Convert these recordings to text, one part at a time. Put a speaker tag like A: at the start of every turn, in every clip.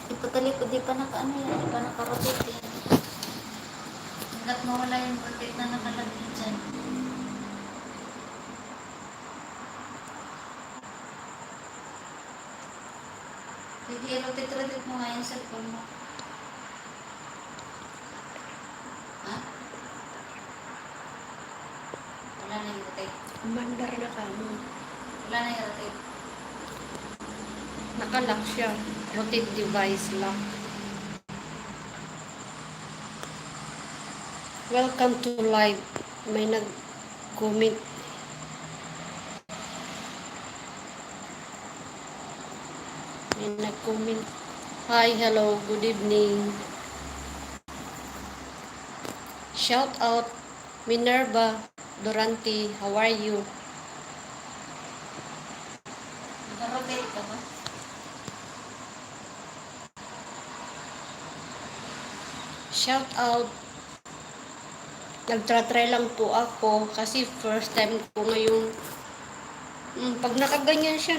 A: Ipatalikod, di pa naka ano yan, di pa naka-rotate yan. Hanggat mawala yung rotate na nakalagay dyan. Hindi, rotate mo nga yung cellphone mo. Ha? Wala na yung rotate.
B: Umandar na ka mo.
A: Wala na yung rotate.
B: Nakalock siya. Rotate device lock. Welcome to live. May nag-comment. May nag-comment. Hi, hello, good evening. Shout out Minerva Durante, how are you?
A: Naka-rotate ka ba?
B: Shout out. Nagtra-try lang po ako kasi first time ko ngayon. Pag nakaganyan siya,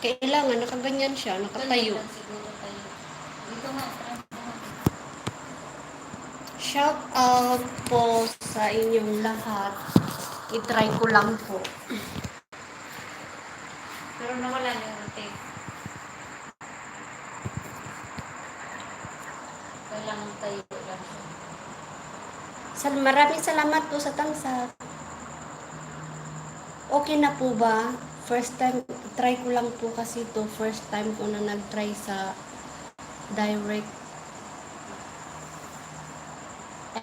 B: kailangan nakaganyan siya, nakatayo.
A: Ganyan lang siguro tayo. Dito nga, try mo nga.
B: Shout out po sa inyong lahat. I-try ko lang po.
A: Pero nawala na yung rotate. Kailangan tayo lang siya.
B: Maraming salamat po sa tamsak. Okay na po ba? First time, try ko lang po kasi to. First time ko na nag-try sa direct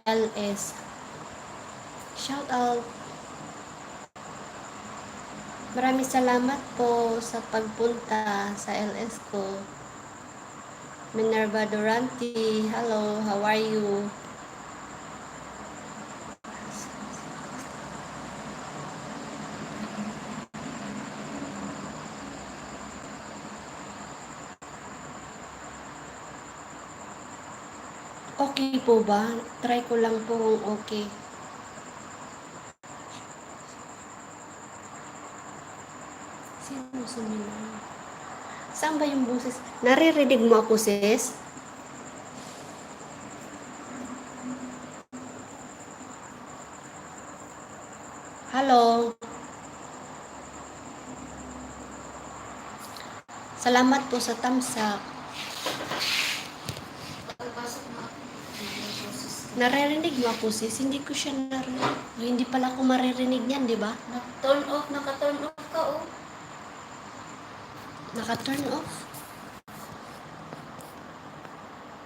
B: LS. Shout out. Maraming salamat po sa pagpunta sa LS ko. Minerva Durante, hello, how are you? Okay po ba? Try ko lang po kung okay. Sino sumilaw? Saan ba yung boses? Naririnig mo ako, sis? Hello? Salamat po sa tamsak.
A: Pagpasok mo ako.
B: Naririnig mo ako, sis? Hindi ko siya narinig. Hindi pala ako maririnig niyan, di ba?
A: Naka-turn off ka, oh.
B: Naka-turn off.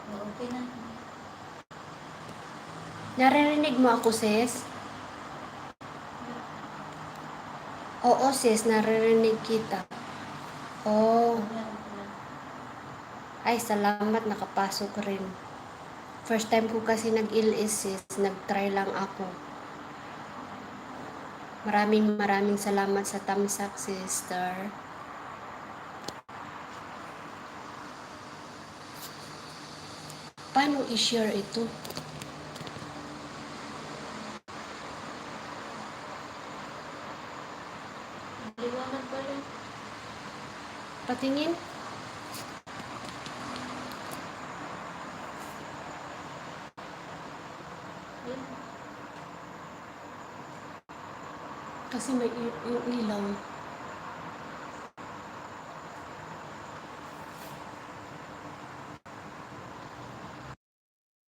A: Okay na.
B: Naririnig mo ako, sis? Oo, sis, naririnig kita. Oh. Ay, salamat, nakapasok rin. First time ko kasi nag-LS, sis. Nag-try lang ako. Maraming salamat sa tamsak, sister. Paano i-share ito?
A: Liwanag pa rin.
B: Patingin? Kasi may yung ilaw.